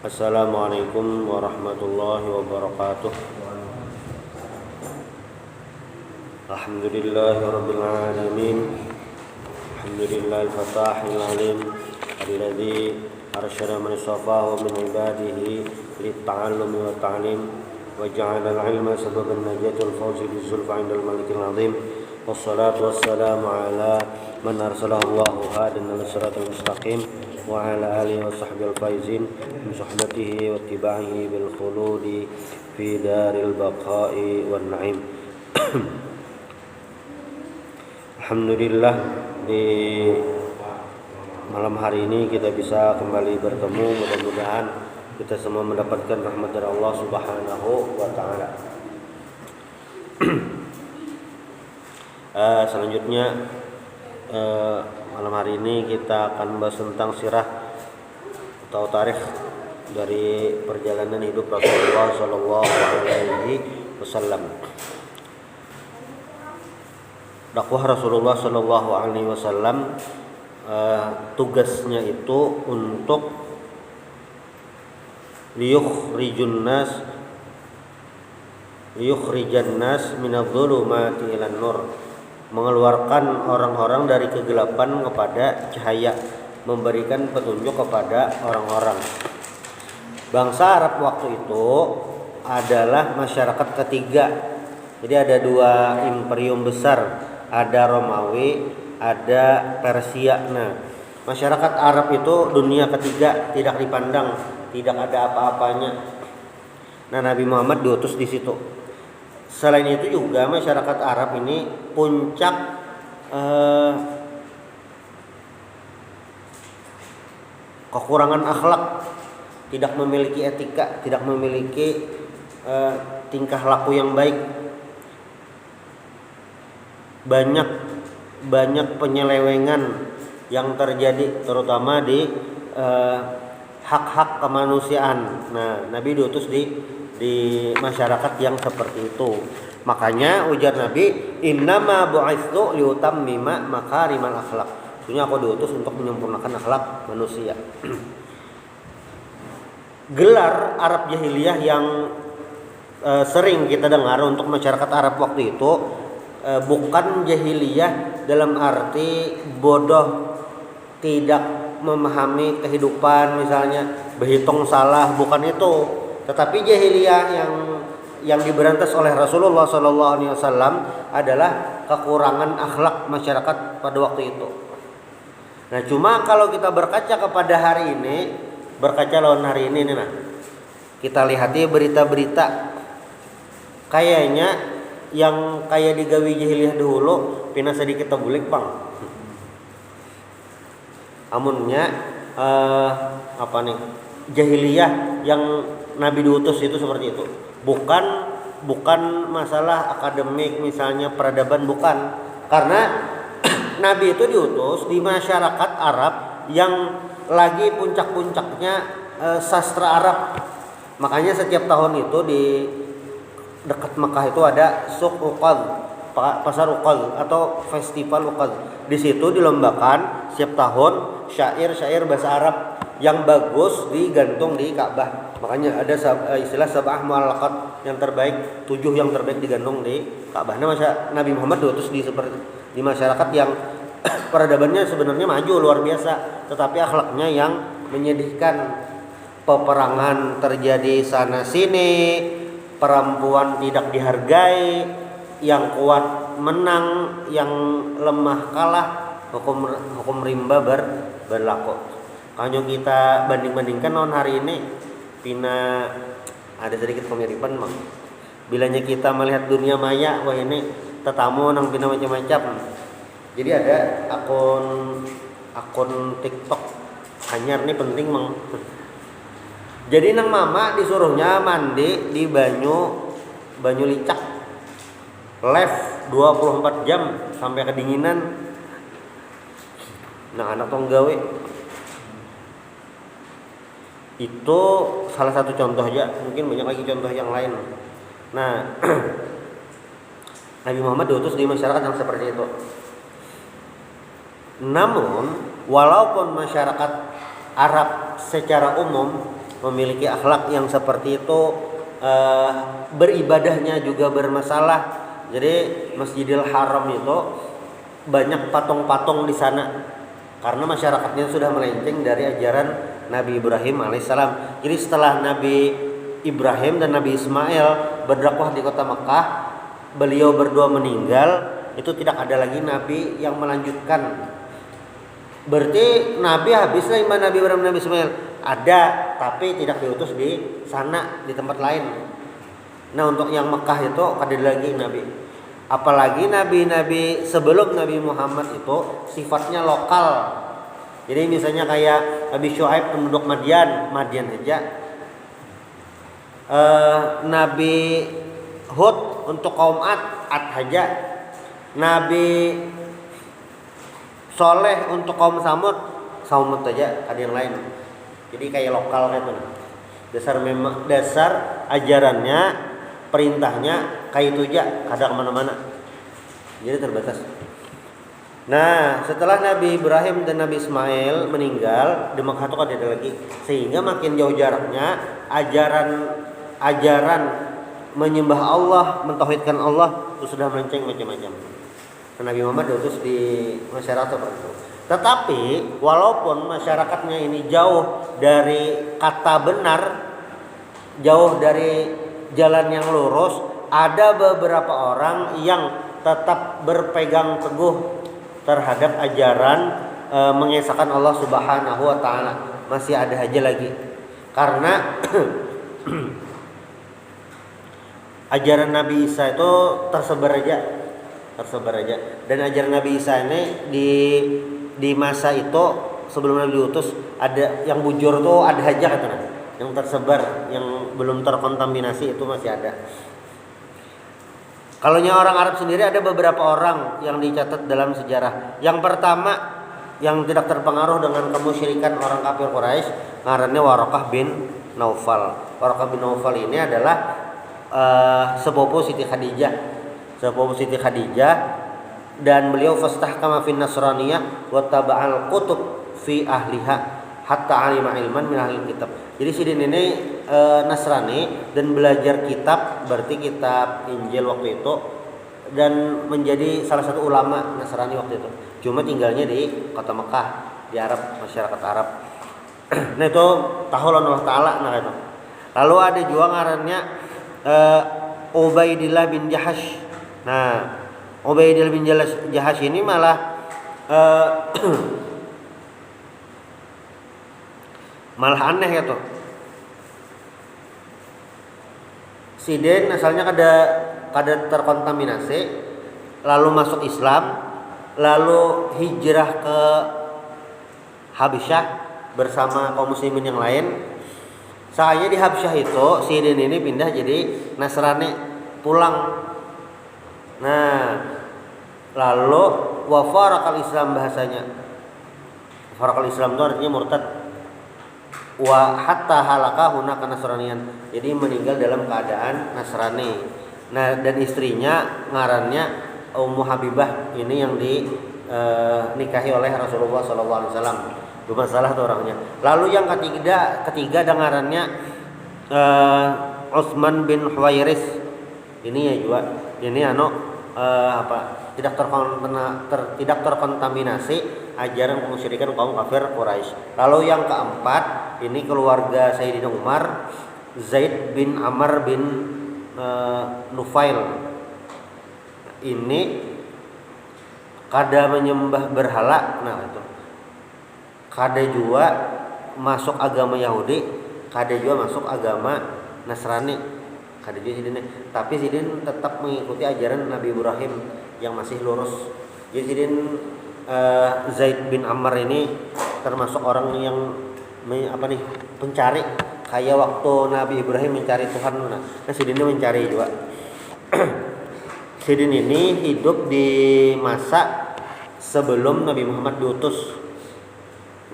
Assalamualaikum warahmatullahi wabarakatuh. Alhamdulillahirabbil alamin. Alhamdulillahil fatahil alim alladzi arsyada man safahu min ibadihi lit-ta'allumi wa ta'lim wa ja'ala al-'ilma sababan najati wal fawzi biz-zulfa 'indal malikil 'azim. Wassalatu wassalamu ala man arsalahu Allahu hadan ila siratal mustaqim wa ala alihi wa sahbihi al-faizin bi suhbatihi wa ittiba'ihi bil khuludi fi daril baqa'i wan na'im. Alhamdulillah, di malam hari ini kita bisa kembali bertemu. Mudah-mudahan kita semua mendapatkan rahmat dari Allah Subhanahu wa taala. Selanjutnya malam hari ini kita akan bahas tentang sirah atau tarikh dari perjalanan hidup Rasulullah sallallahu alaihi wasallam. Dakwah Rasulullah sallallahu alaihi wasallam tugasnya itu untuk liyukhrijan nas minadh-dhulumati ilan nur, mengeluarkan orang-orang dari kegelapan kepada cahaya, memberikan petunjuk kepada orang-orang. Bangsa Arab waktu itu adalah masyarakat ketiga. Jadi ada dua imperium besar, ada Romawi, ada Persia. Nah, masyarakat Arab itu dunia ketiga, tidak dipandang, tidak ada apa-apanya. Nah, Nabi Muhammad diutus di situ. Selain itu juga masyarakat Arab ini puncak kekurangan akhlak, tidak memiliki etika, tidak memiliki tingkah laku yang baik. Banyak penyelewengan yang terjadi, terutama di hak-hak kemanusiaan. Nah, Nabi diutus di masyarakat yang seperti itu. Makanya ujar Nabi, innama bu'itsu liutammima makarimal akhlak. Maksudnya aku diutus untuk menyempurnakan akhlak manusia. Gelar Arab jahiliyah yang sering kita dengar untuk masyarakat Arab waktu itu bukan jahiliyah dalam arti bodoh, tidak memahami kehidupan, misalnya berhitung salah, bukan itu. Tetapi jahiliyah yang diberantas oleh Rasulullah SAW adalah kekurangan akhlak masyarakat pada waktu itu. Nah, cuma kalau kita berkaca kepada hari ini, berkaca lawan hari ini nih, nah, kita lihat ya berita-berita, kayaknya yang kayak digawi jahiliyah dahulu pina sedikit tebulik bang. Amunnya jahiliyah yang Nabi diutus itu seperti itu. Bukan masalah akademik, misalnya peradaban, bukan. Karena Nabi itu diutus di masyarakat Arab yang lagi puncak-puncaknya sastra Arab. Makanya setiap tahun itu di dekat Mekah itu ada Suq Uqad, pasar Uqad atau festival Uqad. Di situ dilombakan setiap tahun syair-syair bahasa Arab yang bagus digantung di Ka'bah. Makanya ada istilah sab'ah mu'allaqat, yang terbaik, 7 yang terbaik digantung di Ka'bah. Nah, Nabi Muhammad diutus di masyarakat yang peradabannya sebenarnya maju luar biasa, tetapi akhlaknya yang menyedihkan. Peperangan terjadi sana sini, perempuan tidak dihargai, yang kuat menang, yang lemah kalah, hukum rimba berlaku. Kalau kita banding-bandingkan non hari ini, pina ada sedikit kemiripan bang. Bilanya kita melihat dunia maya, wah ini tetamu nang pina macam-macam. Jadi ada akun TikTok anyar nih penting bang. Jadi nang mama disuruhnya mandi di banyu licak, live 24 jam sampai kedinginan. Nah, anak tong gawe itu salah satu contoh aja, mungkin banyak lagi contoh yang lain. Nah, Nabi Muhammad diutus di masyarakat yang seperti itu. Namun walaupun masyarakat Arab secara umum memiliki akhlak yang seperti itu, beribadahnya juga bermasalah. Jadi Masjidil Haram itu banyak patung-patung di sana karena masyarakatnya sudah melenceng dari ajaran Nabi Ibrahim alaihissalam. Jadi setelah Nabi Ibrahim dan Nabi Ismail berdakwah di kota Mekah, beliau berdua meninggal, itu tidak ada lagi nabi yang melanjutkan. Berarti nabi habis lah iman Nabi Ibrahim dan Nabi Ismail. Ada, tapi tidak diutus di sana, di tempat lain. Nah, untuk yang Mekah itu ada lagi nabi. Apalagi nabi-nabi sebelum Nabi Muhammad itu sifatnya lokal. Jadi misalnya kayak Nabi Syuaib penduduk Madian saja. Nabi Hud untuk kaum Ad saja. Nabi Soleh untuk kaum Samud saja, ada yang lain. Jadi kayak lokal gitu. Dasar ajarannya, perintahnya kayak itu aja, kadang kemana-mana. Jadi terbatas. Nah, setelah Nabi Ibrahim dan Nabi Ismail meninggal, di Mekah itu ada lagi. Sehingga makin jauh jaraknya, ajaran menyembah Allah, mentauhidkan Allah itu sudah melenceng macam-macam. Nabi Muhammad diutus di masyarakat seperti itu. Tetapi walaupun masyarakatnya ini jauh dari kata benar, jauh dari jalan yang lurus, ada beberapa orang yang tetap berpegang teguh terhadap ajaran mengesahkan Allah Subhanahu wa taala. Masih ada aja lagi. Karena ajaran Nabi Isa itu tersebar aja. Dan ajaran Nabi Isa ini di masa itu sebelum Nabi diutus, ada yang bujur tuh ada aja katanya. Yang tersebar, yang belum terkontaminasi itu masih ada. Kalau orang Arab sendiri ada beberapa orang yang dicatat dalam sejarah. Yang pertama yang tidak terpengaruh dengan kemusyrikan orang kafir Quraisy, ngarannya Waraqah bin Naufal. Waraqah bin Naufal ini adalah sepupu Siti Khadijah, dan beliau fastahkama fin nasraniyah wa taba'al kutub fi ahliha hatta alima ilman min ahli kitab. Jadi Sidin ini Nasrani dan belajar kitab, berarti kitab Injil waktu itu, dan menjadi salah satu ulama Nasrani waktu itu. Cuma tinggalnya di kota Mekah, di Arab, masyarakat Arab. Nah itu tahun Allah Ta'ala. Nah itu. Lalu ada juga ngarannya Ubaidillah bin Jahash. Nah, Ubaidillah bin Jahash ini malah aneh gitu. Sidin asalnya kada terkontaminasi, lalu masuk Islam, lalu hijrah ke Habasyah bersama kaum muslimin yang lain. Saya di Habasyah itu Sidin ini pindah jadi Nasrani, pulang. Nah, lalu wafarakal Islam bahasanya. Wafarakal Islam itu artinya murtad. Wa hatta halaka hunaka nasraniyan. Jadi meninggal dalam keadaan Nasrani. Nah, dan istrinya ngarannya Ummu Habibah, ini yang dinikahi oleh Rasulullah SAW. Itu masalah tuh orangnya. Lalu yang ketiga dengarannya Utsman bin Huwairis. Ini ya juga. Ini tidak terkontaminasi ajaran kemusyrikan kaum kafir Quraisy. Lalu yang keempat, ini keluarga Sayyidina Umar, Zaid bin Amr bin Nufail. Ini kada menyembah berhala. Nah itu. Kada juga masuk agama Yahudi, kada juga masuk agama Nasrani. Kada juga Sidin. Tapi Sidin tetap mengikuti ajaran Nabi Ibrahim yang masih lurus. Jadi Sidin Zaid bin Amr ini termasuk orang yang pencari, kayak waktu Nabi Ibrahim mencari Tuhan. Nah Sidin ini mencari juga. Sidin ini hidup di masa sebelum Nabi Muhammad diutus.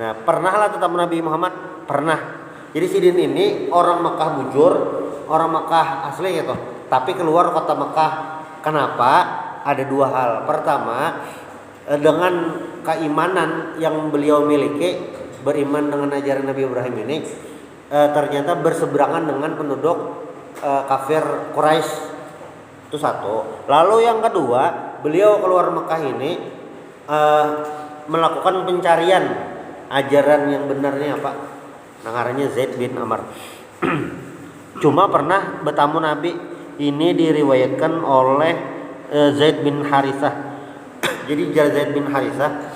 Nah pernahlah tetap Nabi Muhammad pernah. Jadi Sidin ini orang Mekah bujur, orang Mekah asli gitu, tapi keluar kota Mekah. Kenapa? Ada dua hal. Pertama, dengan keimanan yang beliau miliki, beriman dengan ajaran Nabi Ibrahim ini, ternyata berseberangan dengan penduduk kafir Quraisy. Itu satu. Lalu yang kedua, beliau keluar Mekah ini melakukan pencarian ajaran yang benarnya apa. Namanya Zaid bin Amr. Cuma pernah bertamu Nabi. Ini diriwayatkan oleh Zaid bin Harithah. Jadi Zaid bin Harithah,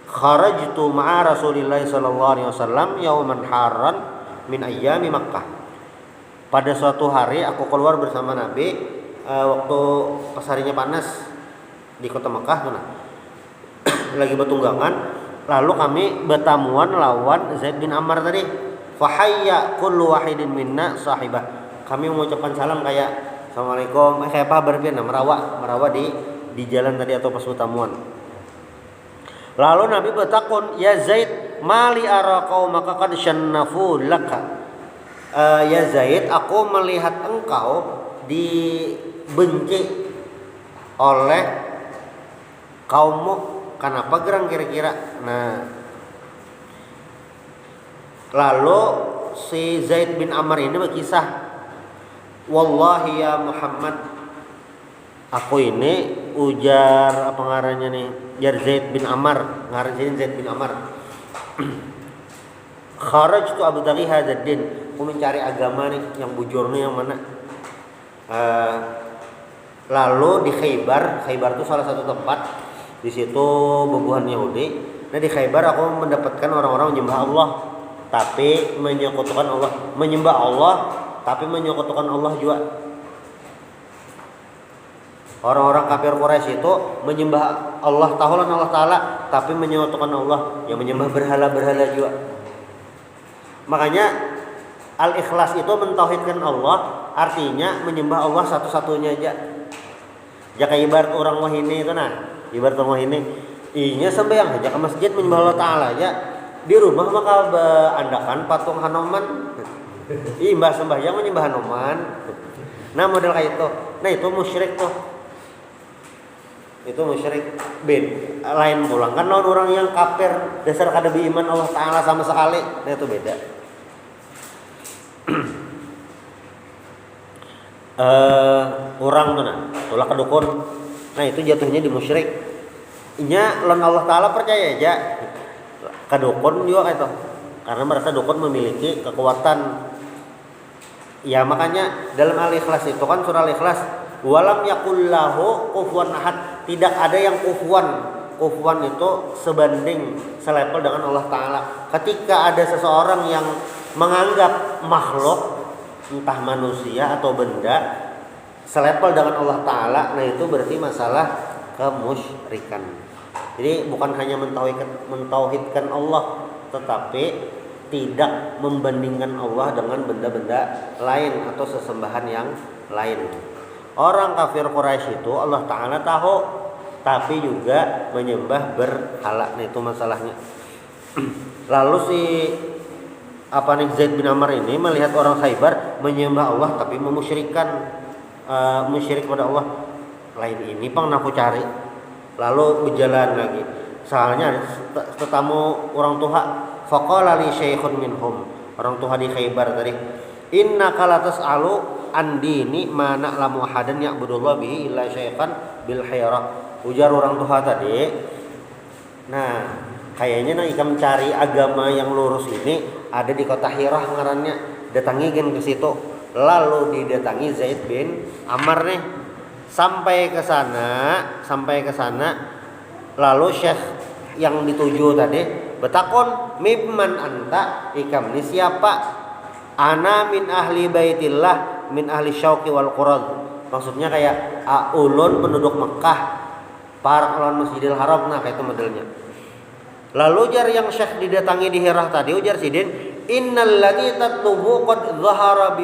kharajtu ma'a Rasulillah sallallahu alaihi wasallam yauman harran min ayyami Makkah. Pada suatu hari aku keluar bersama Nabi waktu pas harinya panas di kota Mekah mana. Lagi bertunggangan, lalu kami bertamuan lawan Zaid bin Amr tadi. Fahayya kullu wahidin minna sahibah. Kami mengucapkan salam kayak assalamualaikum, kayak apa berbian merawat di jalan tadi atau pas bertamuan. Lalu Nabi bertakun, ya Zaid, mali ara qaumaka qad syannafu laka. Ya Zaid, aku melihat engkau dibenci oleh kaummu. Kenapa gerang kira-kira? Nah, lalu si Zaid bin Amr ini berkisah, wallahi ya Muhammad, aku ini ujar apa ngarannya nih, jar Zaid bin Amr, ngaran Zaid bin Amr. Kharajtu abtaghi hadzal din, aku mencari agama nih yang bujurnya yang mana. Lalu di Khaybar itu salah satu tempat, di situ bebuhan Yahudi. Nah di Khaybar aku mendapatkan orang-orang menyembah Allah tapi menyekutukan Allah, menyembah Allah tapi menyekutukan Allah juga. Orang-orang kafir Quraisy itu menyembah Allah Ta'ala tapi menyekutukan Allah, yang menyembah berhala-berhala juga. Makanya al-ikhlas itu mentauhidkan Allah, artinya menyembah Allah satu-satunya aja. Jaka ibarat orang wahini itu ibarat orang wahini, inya sembahyang aja ke masjid menyembah Allah Ta'ala aja. Di rumah maka berandakan patung Hanoman. Mbah sembahyang menyembah Hanoman. Nah model kayak itu. Nah itu musyrik tuh. Itu musyrik lain pulang kan orang yang kafir dasar kada beriman Allah Ta'ala sama sekali. Nah itu beda. Orang tuh tolak kedukun. Nah itu jatuhnya di musyrik. Inya lawan Allah Ta'ala percaya aja. Kedukun juga kayak itu. Karena merasa dukun memiliki kekuatan. Ya makanya dalam Al-Ikhlas itu kan surah Al-Ikhlas, walam yakullahu kufuwan ahad, tidak ada yang kufuwan. Kufuwan itu sebanding, selevel dengan Allah Ta'ala. Ketika ada seseorang yang menganggap makhluk, entah manusia atau benda, selevel dengan Allah Ta'ala, nah itu berarti masalah kemusyrikan. Jadi bukan hanya mentauhidkan Allah, tetapi tidak membandingkan Allah dengan benda-benda lain atau sesembahan yang lain. Orang kafir Quraisy itu Allah Ta'ala tahu, tapi juga menyembah berhala. Nah itu masalahnya. Lalu si Zaid bin Amr ini melihat orang Khaybar menyembah Allah tapi memusyrikkan, musyrik pada Allah. Lain ini pang aku cari. Lalu berjalan lagi. Soalnya tetamu orang tua, faqala li syaikhun minhum, orang tua di Khaybar tadi, innaka la tas'alu an dini ma na'lamu ahadan ya'budullah bihi illa syaikhan bil hayrah. Ujar orang tua tadi. Nah, kayaknya ikam cari agama yang lurus ini ada di kota Hirah ngarannya. Datangi ke situ. Lalu didatangi Zaid bin Amr nih. Sampai ke sana, lalu syekh yang dituju tadi bertakon, mimman anta, ikam ni siapa? Ana min ahli baitillah min ahli syauqi wal qurad. Maksudnya kayak ulun penduduk Mekah, para lawan Masjidil Haram. Nah kayak itu modelnya. Lalu ujar yang syekh didatangi di Hirah tadi, ujar sidin, innal ladzi tatlubu qad dhahara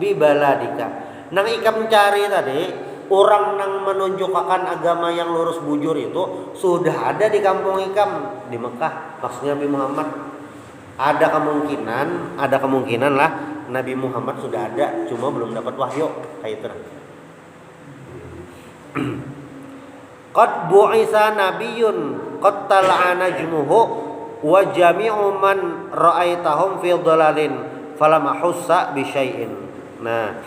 bibaladika. Nang ikam cari tadi, orang nang menunjukkan agama yang lurus bujur itu sudah ada di kampung ikam di Mekah. Maksudnya Nabi Muhammad. Ada kemungkinan lah Nabi Muhammad sudah ada, cuma belum dapat wahyu kayak itu. Qad bu'isa nabiyyun qad tal'a najmuhu wa jami'u man ra'aitahum fi dhalalin falam ahussa bi syai'in. Nah,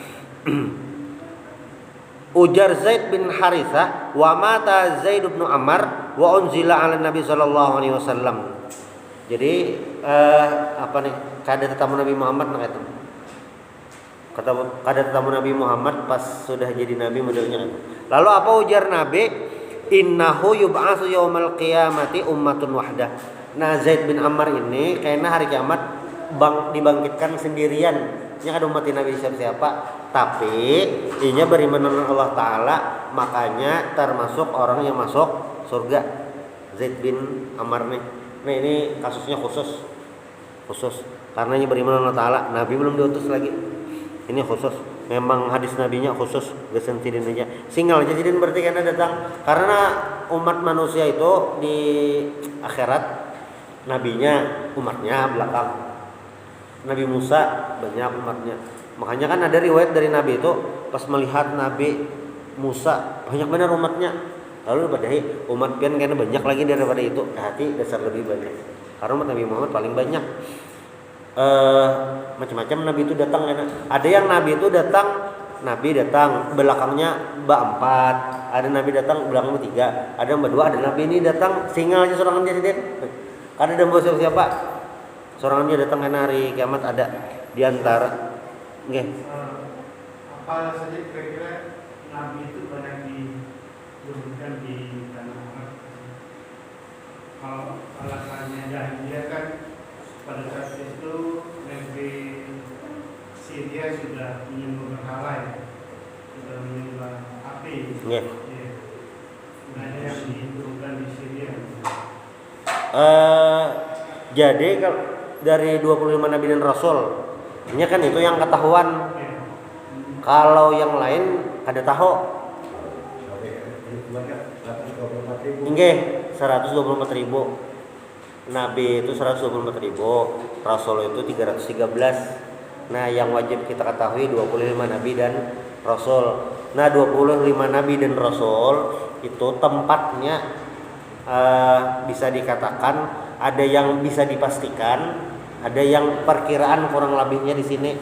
ujar Zaid bin Harithah, wa mata Zaid bin Ammar wa unzila 'ala Nabi sallallahu alaihi wasallam. Jadi apa nih? Kada tetamu Nabi Muhammad nah itu. Kada tetamu Nabi Muhammad pas sudah jadi nabi modelnya itu. Lalu apa ujar Nabi? Innahu yub'atsu yaumal qiyamati ummatun wahdah. Nah, Zaid bin Ammar ini kayaknya hari kiamat dibangkitkan sendirian. Nya kada umat Nabi siapa, tapi inya beriman dengan Allah taala, makanya termasuk orang yang masuk surga. Zaid bin Ammar nih. Nah, ini kasusnya khusus karena inya beriman dengan Allah taala, Nabi belum diutus lagi. Ini khusus, memang hadis nabinya khusus, gesen sidin aja. Singal aja sidin berarti karena datang, karena umat manusia itu di akhirat nabinya umatnya belakang. Nabi Musa banyak umatnya. Makanya kan ada riwayat dari Nabi itu pas melihat Nabi Musa banyak benar umatnya. Lalu padahal umat pian karena banyak lagi daripada itu, hati dasar lebih banyak. Karena umat Nabi Muhammad paling banyak. Macam-macam Nabi itu datang kan. Ada yang Nabi itu datang belakangnya berempat, ada Nabi datang belakangnya tiga, ada berdua, ada Nabi ini datang singal aja sorangan dia sendiri. Kada ada siapa sorangan dia datang karena hari kiamat ada di antara. Nggih. Apa saja kira-kira Nabi itu banyak diturunkan di tanah Arab? Kalau alasannya jahiliyah kan pada saat itu negeri Syria sudah menyembah berhala ya, sudah menyembah api. Yeah. Ya. Nah, yang diturunkan di Syria. Jadi dari 25 nabi dan rasul, ini kan itu yang ketahuan. Yeah. Kalau yang lain ada tahu. Nggih, 124.000. Nabi itu 124.000, Rasul itu 313. Nah, yang wajib kita ketahui 25 Nabi dan Rasul. Nah, 25 Nabi dan Rasul itu tempatnya bisa dikatakan ada yang bisa dipastikan, ada yang perkiraan kurang lebihnya di sini.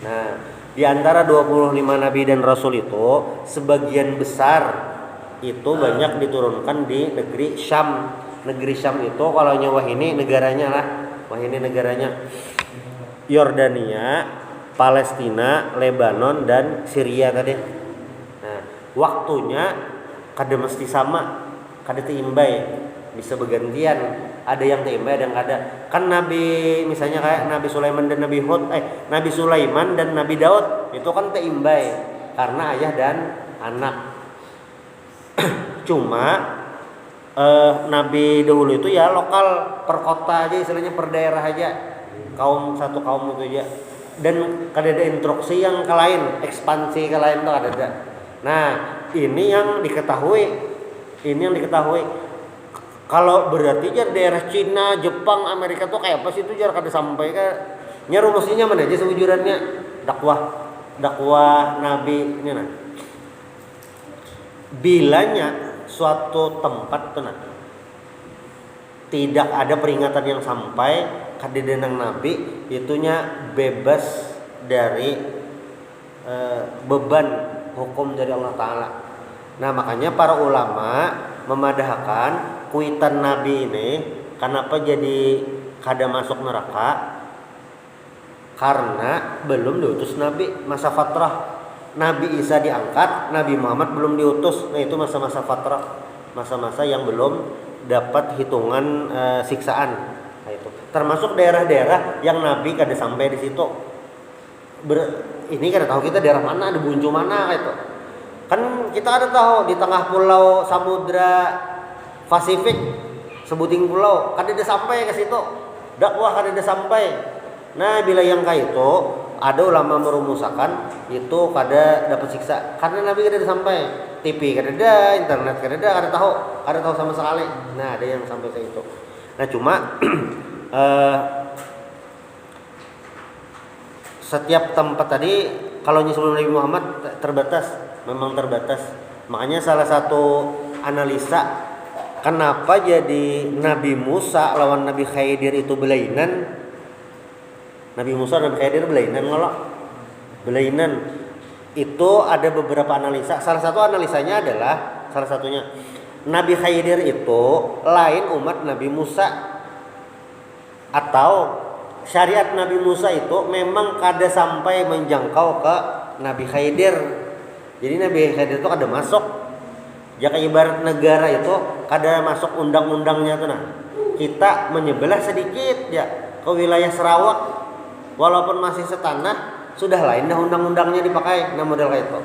Nah, di antara 25 Nabi dan Rasul itu sebagian besar itu banyak diturunkan di negeri Syam. Negeri Syam itu kalau wah ini negaranya lah, wah ini negaranya Yordania, Palestina, Lebanon dan Syria tadi. Nah, waktunya kada mesti sama, kada teimbay, bisa bergantian. Ada yang teimbay, ada yang kada. Kan Nabi misalnya kayak Nabi Sulaiman dan Nabi Sulaiman dan Nabi Daud itu kan teimbay karena ayah dan anak. Cuma Nabi dahulu itu ya lokal, per kota aja istilahnya, per daerah aja, satu kaum itu aja, dan kada ada instruksi yang ke lain, ekspansi ke lain tuh ada. Nah, ini yang diketahui, kalau berarti jar daerah Cina, Jepang, Amerika tuh kayak apa sih itu jar kada sampai ke nya rumusnya mana aja sewujudannya dakwah Nabi ini nah. Bilanya suatu tempat tenang tidak ada peringatan yang sampai kadidenang Nabi itunya bebas dari beban hukum dari Allah Ta'ala. Nah, makanya para ulama memadahkan kuitan Nabi ini kenapa jadi kada masuk neraka, karena belum diutus Nabi, masa fatrah. Nabi Isa diangkat, Nabi Muhammad belum diutus. Nah, itu masa-masa fatrah, masa-masa yang belum dapat hitungan siksaan. Nah, itu termasuk daerah-daerah yang Nabi kada sampai di situ. Ini kada tahu kita daerah mana, ada buncu mana itu. Kan kita ada tahu di tengah pulau Samudra Pasifik, sebuting pulau, kada ada sampai ke situ. Dakwah kada ada sampai. Nah, bila yang kayak itu ada ulama merumusakan itu kada dapat siksa karena Nabi kada sampai, TV kada ada, internet kada ada, kada tahu sama sekali. Nah, ada yang sampai ke itu. Nah, cuma setiap tempat tadi kalau sebelum Nabi Muhammad memang terbatas. Makanya salah satu analisa kenapa jadi Nabi Musa lawan Nabi Khidir itu belainan? Nabi Musa dan Nabi Khidir belainan ngelok. Belainan itu ada beberapa analisa. Salah satunya Nabi Khidir itu lain umat Nabi Musa, atau syariat Nabi Musa itu memang kada sampai menjangkau ke Nabi Khidir. Jadi Nabi Khidir itu kada masuk. Jika ibarat negara itu kada masuk undang-undangnya tuh nah. Kita menyebelah sedikit ya ke wilayah Sarawak, walaupun masih setanah, sudah lain dah undang-undangnya dipakai. Nah model kayak itu.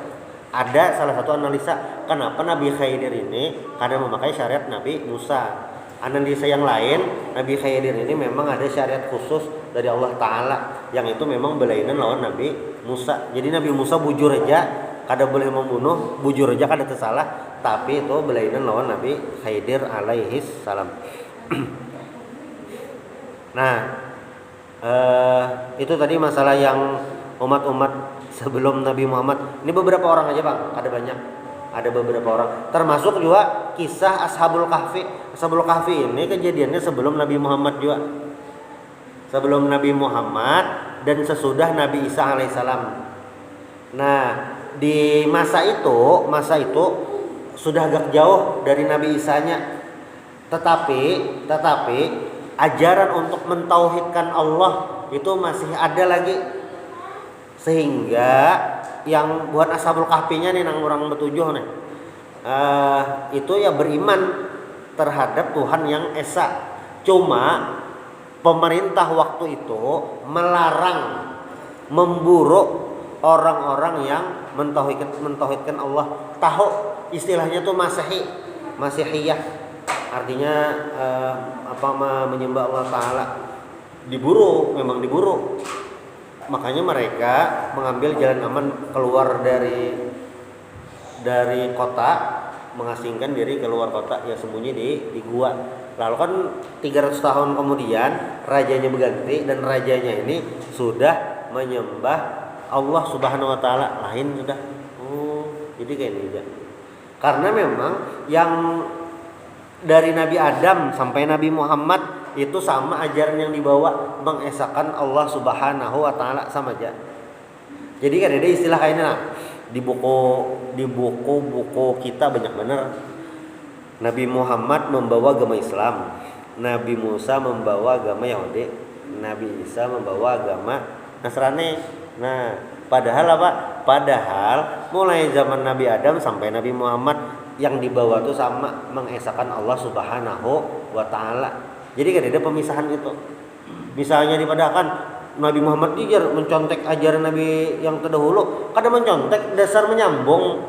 Ada salah satu analisa kenapa Nabi Khidir ini kada memakai syariat Nabi Musa. Analisa yang lain, Nabi Khidir ini memang ada syariat khusus dari Allah Ta'ala yang itu memang belainan lawan Nabi Musa. Jadi Nabi Musa bujur aja kada boleh membunuh, bujur aja kada tersalah, tapi itu belainan lawan Nabi Khidir alaihi salam. Nah, itu tadi masalah yang umat-umat sebelum Nabi Muhammad. Ini beberapa orang aja Bang, ada banyak. Ada beberapa orang. Termasuk juga kisah Ashabul Kahfi. Ashabul Kahfi ini kejadiannya sebelum Nabi Muhammad juga. Sebelum Nabi Muhammad dan sesudah Nabi Isa alaihissalam. Nah, di masa itu sudah agak jauh dari Nabi Isanya. Tetapi ajaran untuk mentauhidkan Allah itu masih ada lagi. Sehingga yang buat Ashabul Kahfinya nih nang orang betujuh nih itu ya beriman terhadap Tuhan yang esa. Cuma pemerintah waktu itu melarang, memburu orang-orang yang mentauhidkan Allah. Tahu istilahnya tuh Masihiyah, artinya menyembah Allah Ta'ala. Memang diburu. Makanya mereka mengambil jalan aman keluar dari kota, mengasingkan diri keluar kota, ya sembunyi di gua. Lalu kan 300 tahun kemudian rajanya berganti dan rajanya ini sudah menyembah Allah Subhanahu wa taala, lain sudah. Jadi kayak ini aja. Karena memang yang dari Nabi Adam sampai Nabi Muhammad itu sama ajaran yang dibawa, mengesahkan Allah Subhanahu wa taala sama aja. Jadi kan ada istilah kayak ini lah. Di buku kita banyak bener. Nabi Muhammad membawa agama Islam, Nabi Musa membawa agama Yahudi, Nabi Isa membawa agama Nasrani. Nah, padahal apa? Padahal mulai zaman Nabi Adam sampai Nabi Muhammad yang dibawa tuh sama, mengesahkan Allah Subhanahu wa taala. Jadi kan ada pemisahan itu. Misalnya dipadahkan Nabi Muhammad dijar mencontek ajaran Nabi yang terdahulu, kada mencontek, dasar menyambung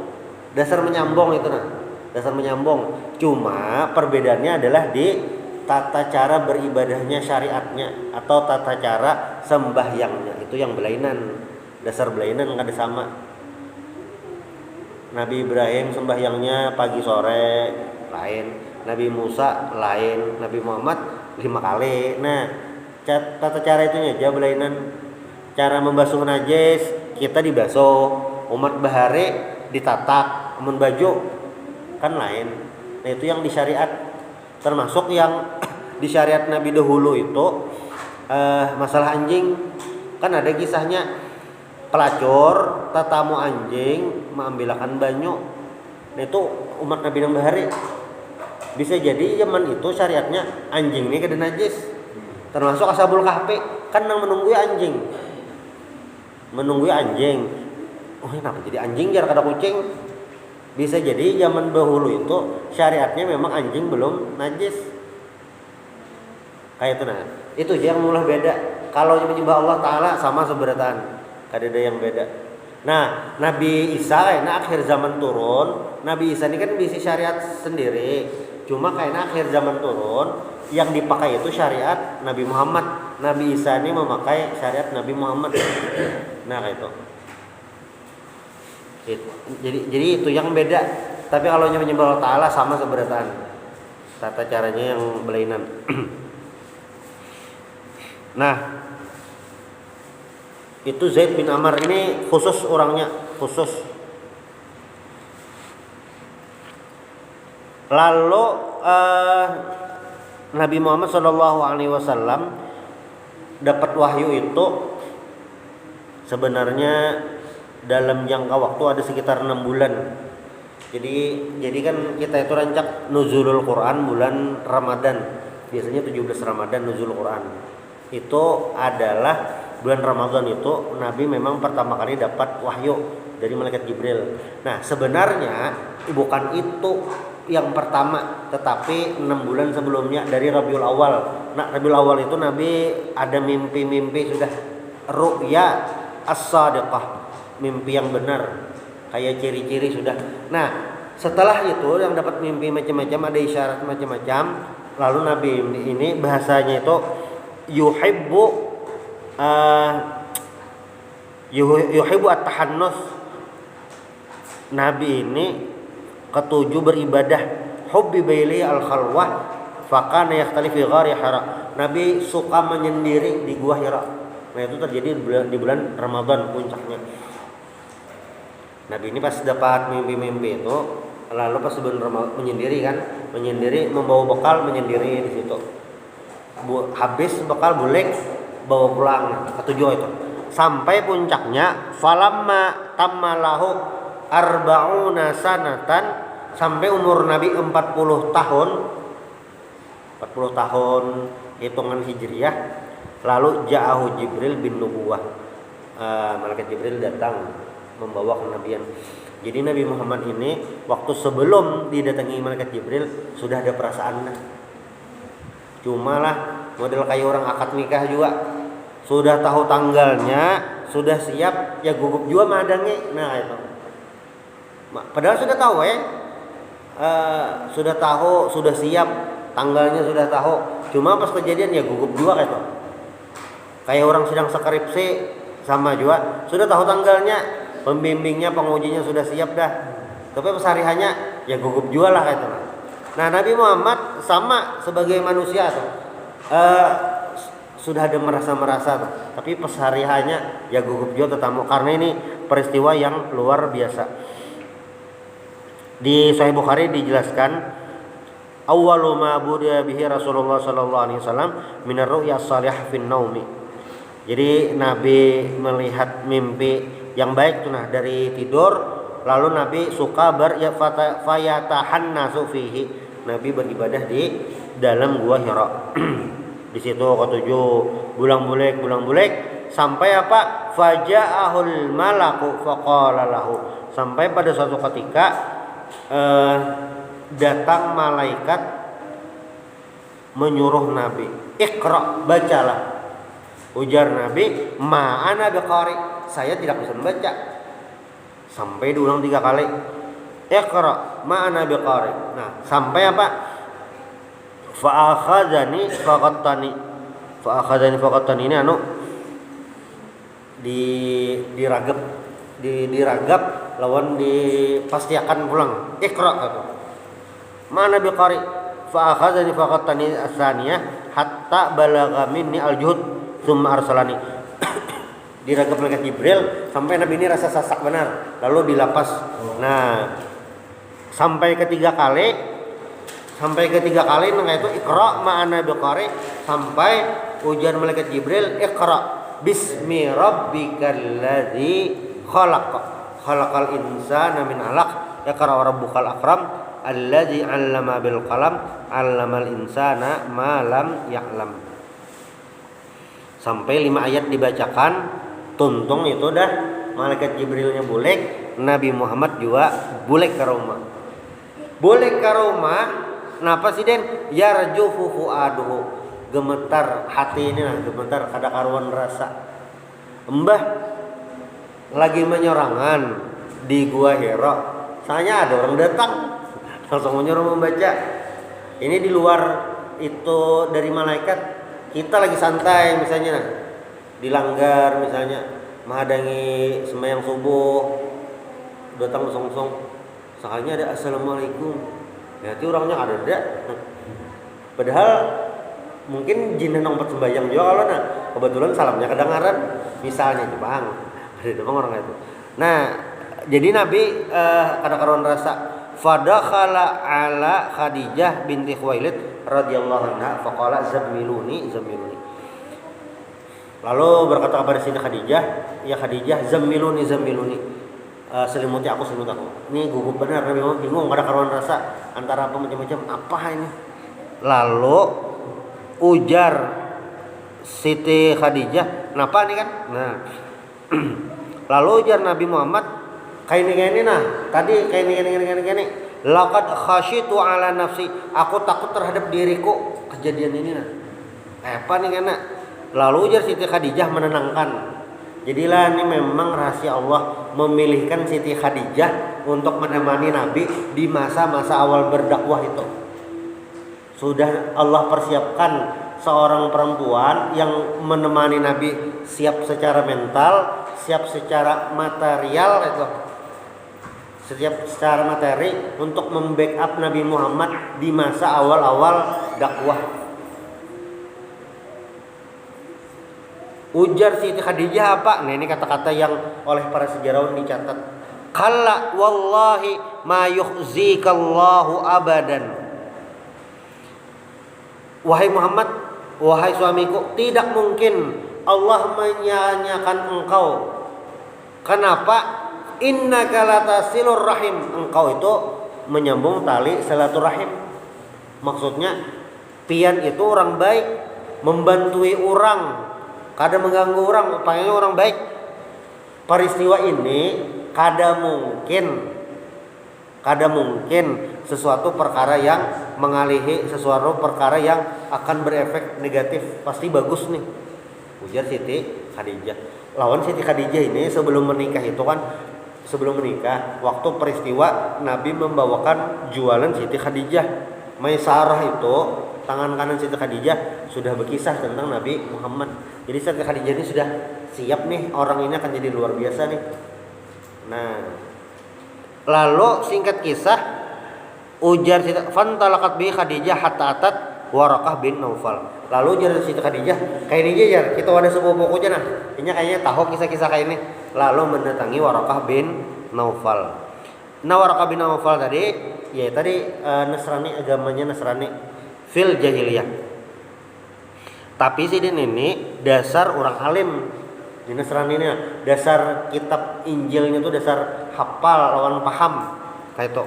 itu nah. Dasar menyambung. Cuma perbedaannya adalah di tata cara beribadahnya, syariatnya, atau tata cara sembahyangnya. Itu yang belainan. Dasar belainan kada sama. Nabi Ibrahim sembahyangnya pagi sore lain, Nabi Musa lain, Nabi Muhammad 5 kali. Nah, tata cara itunya aja belainan. Cara membasuh najis kita dibasuh, umat bahari ditatak, amun baju kan lain. Nah, itu yang di syariat. Termasuk yang di syariat Nabi dahulu itu masalah anjing. Kan ada kisahnya pelacur tatamu anjing mengambilkan banyu. Nah, itu umat Nabi yang bahari. Bisa jadi zaman itu syariatnya anjing ini kada najis. Termasuk Ashabul Kahfi kan yang menunggui anjing. Oh, kenapa jadi anjing jar kada kucing? Bisa jadi zaman dahulu itu syariatnya memang anjing belum najis. Kayak itu nah. Itu aja yang mulai beda. Kalau menyembah Allah Ta'ala sama seberatan. Kada ada yang beda. Nah, Nabi Isa kayaknya akhir zaman turun. Nabi Isa ini kan bisa syariat sendiri. Cuma kayaknya akhir zaman turun, yang dipakai itu syariat Nabi Muhammad. Nabi Isa ini memakai syariat Nabi Muhammad. Nah, kayak itu. Jadi itu yang beda. Tapi kalau menyembah Allah Ta'ala sama seberatan. Tata caranya yang belainan. Nah, itu Zaid bin Amr ini khusus orangnya, khusus. Lalu Nabi Muhammad SAW dapat wahyu itu sebenarnya dalam jangka waktu ada sekitar 6 bulan. Jadi kan kita itu rancak nuzulul Quran bulan Ramadan. Biasanya 17 Ramadan nuzul Quran. Itu adalah bulan Ramadan itu Nabi memang pertama kali dapat wahyu dari malaikat Jibril. Nah, sebenarnya bukan itu yang pertama, tetapi 6 bulan sebelumnya dari Rabiul Awal. Nah, Rabiul Awal itu Nabi ada mimpi-mimpi sudah ru'ya as-sadiqah, mimpi yang benar, kayak ciri-ciri sudah. Nah, setelah itu yang dapat mimpi macam-macam, ada isyarat macam-macam. Lalu Nabi ini bahasanya itu yuhibbu at-tahannus. Nabi ini ketujuh beribadah, hubbi baili al-khalwah fakana yakhtali fi ghari Hira. Nabi suka menyendiri di gua Hira. Nah, itu terjadi di bulan Ramadan puncaknya. Nabi ini pas dapat mimpi-mimpi itu, lalu pas bulan Ramadan menyendiri membawa bekal menyendiri di situ. Habis bekal bulik bawa pulang, ketujuh itu. Sampai puncaknya falamma tammalahu arba'una sanatan, sampai umur Nabi 40 tahun hitungan hijriyah. Lalu ja'ahu Jibril bin nubuwah, malaikat Jibril datang membawa kenabian. Jadi Nabi Muhammad ini waktu sebelum didatangi malaikat Jibril sudah ada perasaan. Cuma lah model kayak orang akad nikah juga, sudah tahu tanggalnya, sudah siap, ya gugup juga madange. Nah itu padahal sudah tahu sudah tahu, sudah siap, tanggalnya sudah tahu. Cuma pas kejadian ya gugup juga gitu. Kayak orang sedang skripsi sama juga, sudah tahu tanggalnya, pembimbingnya, pengujinya sudah siap dah. Tapi pas hari hanya ya gugup juga lah gitu. Nah, Nabi Muhammad sama sebagai manusia tuh. Sudah ada merasa tuh. Tapi pas hari hanya ya gugup juga tetamu, karena ini peristiwa yang luar biasa. Di Sahih Bukhari dijelaskan, awwalu ma budiya bihi Rasulullah sallallahu alaihi wasallam min ar-ru'ya as-salihah fin naumi. Jadi Nabi melihat mimpi yang baik tuh dari tidur, lalu Nabi suka fayatahannasu fihi. Nabi beribadah di dalam gua Hira. Di situ ketujuh bulang-bulik sampai apa? Faja'ahul malaku faqala lahu. Sampai pada suatu ketika datang malaikat menyuruh Nabi, Iqra, bacalah. Ujar Nabi, ma'ana biqari, saya tidak bisa membaca. Sampai diulang 3 kali, Iqra ma'ana biqari. Nah, sampai apa? Fa'akhadhani faqattani ini diragap lawan dipastiakan pulang. Iqra kata. Mana biqari fa akhadhani faqattani as-saniyah hatta balagha minni al-juhd thumma arsalani. Diragap malaikat Jibril sampai Nabi ini rasa sasak benar, lalu dilapas. Nah, sampai ketiga kali nah itu Iqra ma'ana biqari, sampai ujar malaikat Jibril, Iqra bismi rabbikal ladzi khalaqal insana min 'alaq, iqra rabbukal akram alladzi 'allama bil qalam 'allamal insana ma lam ya'lam. Sampai 5 ayat dibacakan, tuntung itu dah malaikat Jibrilnya bulik, Nabi Muhammad juga bulik ke rumah. Kenapa sih Den? Yarjufu fuaduhu, gemetar hati ini, gemetar kada karuan rasa. Mbah lagi menyorangan di gua Hira, soalnya ada orang datang langsung menyuruh membaca. Ini di luar itu dari malaikat, kita lagi santai misalnya, dilanggar misalnya, menghadangi sembahyang subuh, datang song-song, soalnya ada assalamualaikum, berarti orangnya ada. Padahal mungkin jin nomor sembahyang juga kalau kebetulan salamnya kedengaran misalnya itu bang, ada orang itu. Nah, jadi Nabi kada karuan rasa Fadakhala ala Khadijah binti Khuwailid radhiyallahu anha faqala zammiluni. Lalu berkata kepada Siti Khadijah, ya Khadijah, zammiluni. Selimuti aku. Ini gugup benar, Nabi Muhammad bingung, ada karuan rasa antara apa macam-macam, apa ini. Lalu ujar Siti Khadijah, kenapa nih kan? Nah, lalu ujar Nabi Muhammad, kayak ini nah, tadi kayak ini. Laqad khasyitu ala nafsi, aku takut terhadap diriku kejadian ini nah. Apa nih kan? Lalu ujar Siti Khadijah menenangkan. Jadilah ini memang rahasia Allah memilihkan Siti Khadijah untuk menemani Nabi di masa-masa awal berdakwah itu. Sudah Allah persiapkan seorang perempuan yang menemani Nabi, siap secara mental, siap secara material itu. Siap secara materi untuk membackup Nabi Muhammad di masa awal-awal dakwah. Ujar Siti Khadijah apa? Nah, ini kata-kata yang oleh para sejarawan dicatat. Kalla wallahi ma yukhzikallahu abadan. Wahai Muhammad, wahai suamiku, tidak mungkin Allah menyanyiakan engkau. Kenapa? Innaka latasilur rahim. Engkau itu menyambung tali silaturahim. Maksudnya pian itu orang baik, membantui orang, kada mengganggu orang, pengennya orang baik. Peristiwa ini kada mungkin sesuatu perkara yang mengalihi sesuatu perkara yang akan berefek negatif, pasti bagus nih, ujar Siti Khadijah. Lawan Siti Khadijah ini sebelum menikah, waktu peristiwa Nabi membawakan jualan Siti Khadijah, Maisarah itu tangan kanan Siti Khadijah sudah berkisah tentang Nabi Muhammad. Jadi Siti Khadijah ini sudah siap nih, orang ini akan jadi luar biasa nih. Nah, lalu singkat kisah, ujar Siti fantalaqat bi Khadijah hatta atat Waraqah bin Naufal. Lalu ujar Siti Khadijah, kayak ini aja kita ada sebuah bukunya nah. Ini kayaknya tahu kisah-kisah kayak ini. Lalu mendatangi Waraqah bin Naufal. Nah, Waraqah bin Naufal tadi Nasrani, agamanya Nasrani fil jahiliyah. Tapi si ini dasar orang alim. Di Nasrani ini dasar kitab Injilnya tuh dasar hafal lawan paham kayak itu.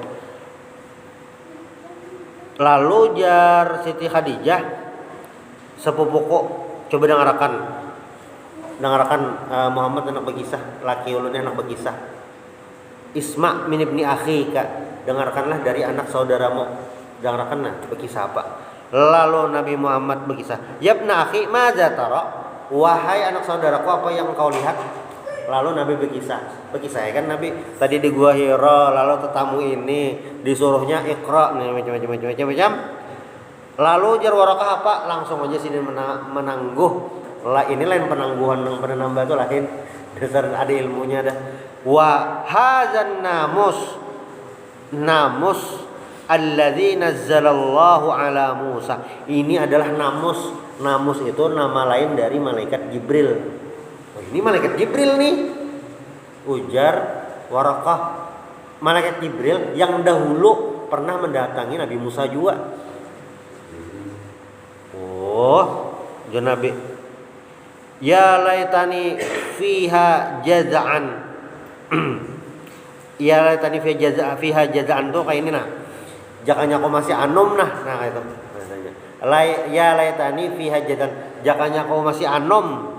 Lalu jar Siti Khadijah, sepupuku coba dengarkan Muhammad anak berkisah, laki ulun anak berkisah. Isma min ibni akhika, dengarkanlah dari anak saudaramu. Dengarkanlah berkisah apa. Lalu Nabi Muhammad berkisah, "Yabna akhi, madza tara?" Wahai anak saudaraku, apa yang kau lihat? Lalu Nabi berkisah ya kan, Nabi tadi di Gua Hira, lalu tetamu ini disuruhnya Iqra nih, macam-macam. Lalu jar Waraqah apa? Langsung aja sini menangguh. Lah ini lain penangguhan yang pada nambah tuh lain. Dasar ada ilmunya dah. Wa hadzan namus alladzi nazzalallahu ala Musa. Ini adalah namus. Namus itu nama lain dari malaikat Jibril. Oh, ini malaikat Jibril nih. Ujar Waraqah, malaikat Jibril yang dahulu pernah mendatangi Nabi Musa juga. Oh, Nabi. Ya laitani fiha jaza'an. Ya laitani fiha jaza'an tuh kayak ini nah. Jakanya aku masih anom nah kayak itu. Ya laitani fiha jaza'an. Jakanya aku masih anom.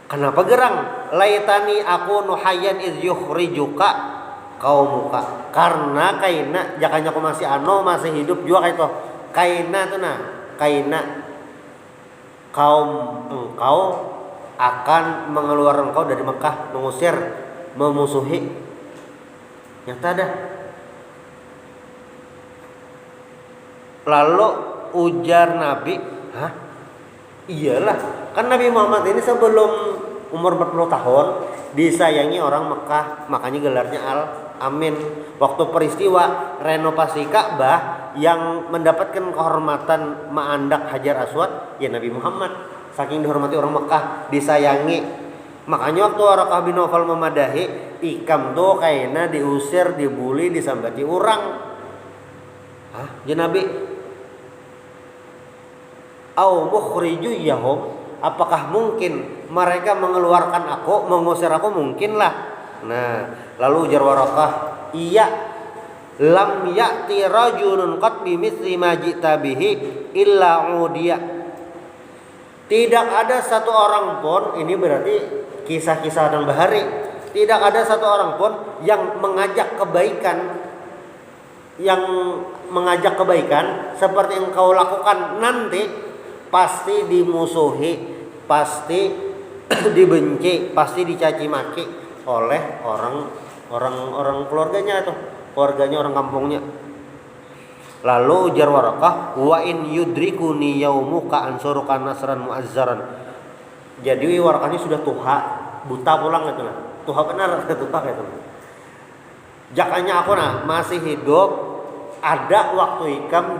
Kenapa gerang? Laitani aku nuhayyan iz yukhrijuka qaumuka. Karena kaina jakanya aku masih masih hidup juga kayak itu. Kaina tuh nah, kaina kaum engkau akan mengeluarkan engkau dari Mekah, mengusir, memusuhi. Nyata dah. Lalu ujar Nabi, hah? Iyalah, kan Nabi Muhammad ini sebelum umur 40 tahun disayangi orang Mekah, makanya gelarnya Al-Amin. Waktu peristiwa renovasi Ka'bah yang mendapatkan kehormatan Ma'andak Hajar Aswad, ya Nabi Muhammad. Saking dihormati orang Mekah, disayangi. Makanya waktu Warakah bin Naufal memadahi Ikam tuh kayaknya diusir, dibully, disambati orang. Hah? Ya Nabi, au mukhriju yahum, apakah mungkin mereka mengeluarkan aku, mengusir aku? Mungkin lah. Nah, lalu ujar Warakah, iya, lam ya'ti rajulun qad bimithli ma ji'ta bihi illa udiya. Tidak ada satu orang pun, ini berarti kisah-kisah dan bahari, tidak ada satu orang pun yang mengajak kebaikan, seperti yang kau lakukan nanti pasti dimusuhi, pasti dibenci, pasti dicaci maki oleh orang keluarganya atau keluarganya, orang kampungnya. Lalu ujar Warakah, wa in yudrikuni yaumuka ansuruka nasran muazzaran. Jadi Warakahnya sudah tuha, buta pulang gitu nah. Tuha benar tuha gitu. Jakanya aku masih hidup, ada waktu Ikam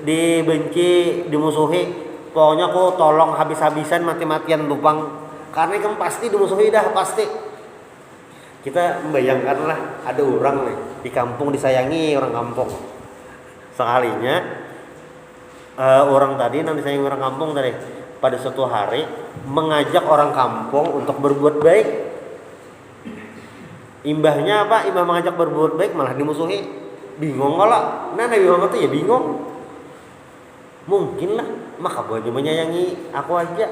dibenci, dimusuhi, pokoknya aku tolong habis-habisan, mati-matian tupang, karena Ikam pasti dimusuhi dah, pasti. Kita membayangkanlah ada orang nih di kampung disayangi orang kampung. Sekalinya orang tadi nanti disayangi orang kampung tadi, pada suatu hari mengajak orang kampung untuk berbuat baik. Imbahnya apa? Imbah mengajak berbuat baik malah dimusuhi. Bingung kalau Nabi Muhammad itu ya bingung. Mungkin lah, maka boleh menyayangi aku aja.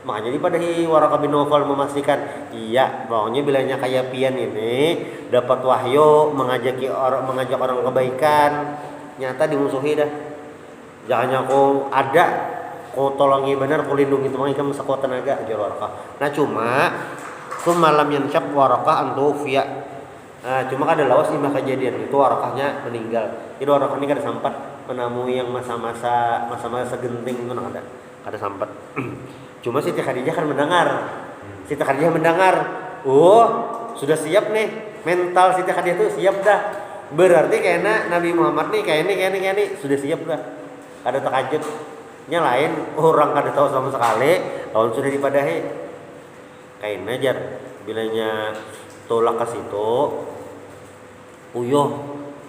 Makanya dipadahi Warakah bin Naufal memastikan, iya, pokoknya bilangnya kayak pian ini dapat wahyu mengajak orang kebaikan, nyata dimusuhi dah. Jangan aku ada, kau tolongi benar, kau lindungi itu Ikam sekuat tenaga aja Warakah. Nah cuma malam yang cap Warakah antufia. Nah, cuma ada lawas imah kejadian itu Warakahnya meninggal. Jadi Warakah ini kada sempat menemui yang masa-masa segenting itu ada sempat. Cuma Siti Khadijah kan mendengar. Oh, sudah siap nih. Mental Siti Khadijah itu siap dah. Berarti kayaknya Nabi Muhammad nih kayak ini sudah siap dah. Kada takajutnya lain orang kada tahu sama sekali, lawan sudah dipadahi. Kayaknya jar bilanya tolak ke situ, uyuh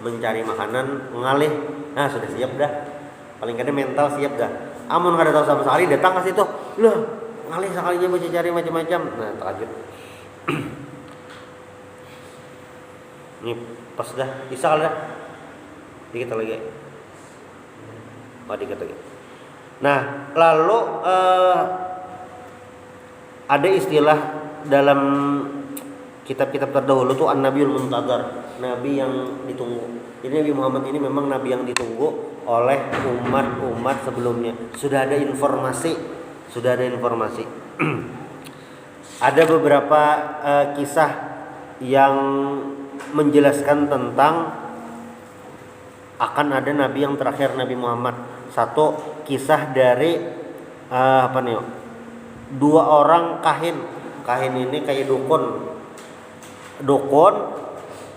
mencari makanan ngalih. Nah, sudah siap dah. Paling kada mental siap dah. Amun kada tahu sama sekali datang ke situ, loh ngalih sekalinya baca cari macam-macam. Nah, takjub. Ini pas dah, bisa kali dah. Dikit lagi. Dikit lagi. Nah, lalu ada istilah dalam kitab-kitab terdahulu tuh an-nabiyul muntazar, nabi yang ditunggu. Jadi Nabi Muhammad ini memang nabi yang ditunggu oleh umat sebelumnya. Sudah ada informasi. Ada beberapa kisah yang menjelaskan tentang akan ada nabi yang terakhir, Nabi Muhammad. Satu kisah dari dua orang kahin ini kayak dukun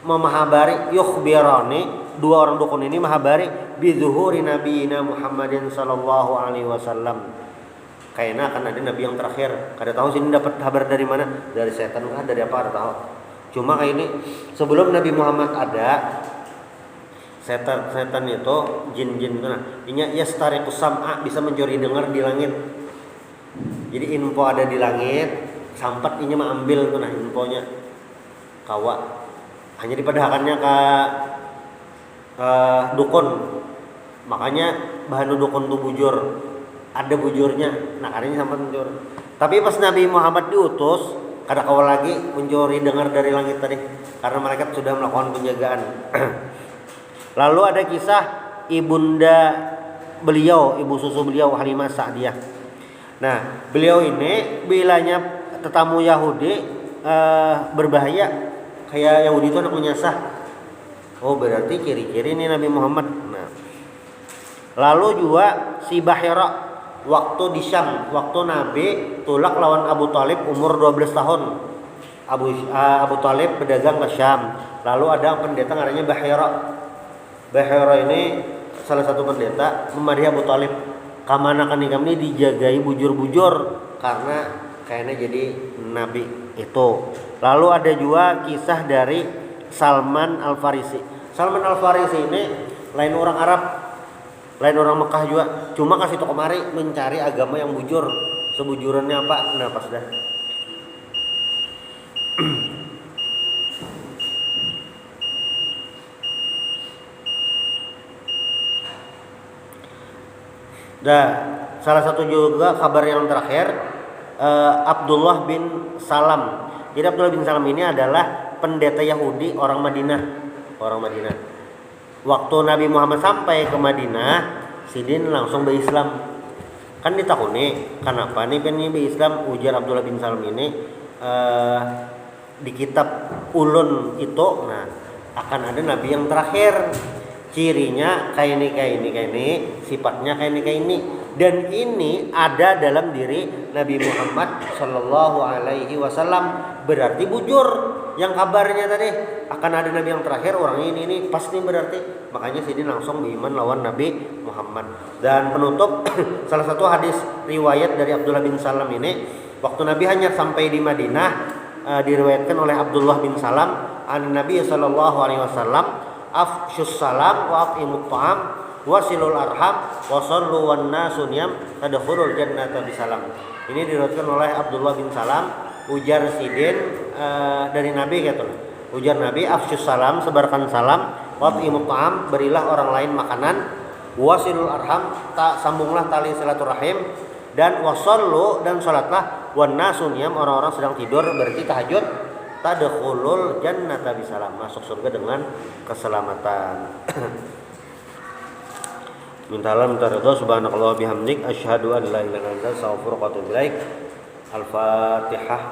memahabari yukhbirani. Dua orang dukun ini mahabari bizuhuri nabiyina Muhammadin sallallahu alaihi wasallam. Kayaknya akan ada nabi yang terakhir. Kada tahu sini dapat kabar dari mana? Dari setan kah? Dari apa? Kada tahu. Cuma kayak ini sebelum Nabi Muhammad ada, setan itu jin-jin itu inya yastariqus sam'a, bisa mencuri dengar di langit. Jadi info ada di langit, sampat inya mengambil tuh infonya. Kawa hanya dipadahakannya ke dukun. Makanya bahan dukun tuh bujur, ada bujurnya. Nah, karena sampai mencuri. Tapi pas Nabi Muhammad diutus, kada kawal lagi mencuri dengar dari langit tadi, karena mereka sudah melakukan penjagaan. Lalu ada kisah ibunda beliau, ibu susu beliau Halimah Sa'diyah. Nah, beliau ini bilanya tetamu Yahudi berbahaya, kayak Yahudi itu anak menyasar. Oh, berarti kiri-kiri ini Nabi Muhammad. Nah, lalu juga si Bahira waktu di Syam, waktu Nabi tulak lawan Abu Talib umur 12 tahun. Abu Talib berdagang ke Syam. Lalu ada pendeta namanya Bahira ini salah satu pendeta memadahi Abu Talib. Kamana kan kami dijagai bujur-bujur karena kayaknya jadi nabi itu. Lalu ada juga kisah dari Salman Al-Farisi. Salman Al-Farisi ini lain orang Arab, lain orang Mekah juga, cuma kasih toko kemari mencari agama yang bujur. Sebujurannya apa? Nah pas dah. Nah, salah satu juga kabar yang terakhir Abdullah bin Salam. Jadi Abdullah bin Salam ini adalah pendeta Yahudi orang Madinah. Orang Madinah. Waktu Nabi Muhammad sampai ke Madinah, Sidin langsung berislam. Kan ditakuni, kenapa nih pengen berislam? Ujar Abdullah bin Salam ini di kitab Ulun itu, nah akan ada Nabi yang terakhir. Cirinya kayak ini, sifatnya kayak ini, dan ini ada dalam diri Nabi Muhammad Shallallahu Alaihi Wasallam, berarti bujur yang kabarnya tadi akan ada Nabi yang terakhir orang ini pasti berarti, makanya sini langsung beriman lawan Nabi Muhammad. Dan penutup salah satu hadis riwayat dari Abdullah bin Salam ini, waktu Nabi hanya sampai di Madinah, diriwayatkan oleh Abdullah bin Salam an Nabi Shallallahu Alaihi Wasallam, afshus salam wa at'imut ta'am wasilul arham wa sallu wan nasu niyam tadkhulul jannata bisalam. Ini diriwayatkan oleh Abdullah bin Salam. Ujar Sidin dari Nabi gitu. Ujar Nabi, afshus salam, sebarkan salam, wa at'imut ta'am, berilah orang lain makanan, wasilul arham, tak sambunglah tali silaturahim, dan wasallu, dan salatlah, wan nasu niyam, orang-orang sedang tidur berarti tahajud, tadkhulul jannata bisalam, masuk surga dengan keselamatan. Mintalah minta ridha, subhanakallah bihamdik, asyhadu an la ilaha illa anta, astaghfiruka wa atubu ilaik. Al-Fatihah.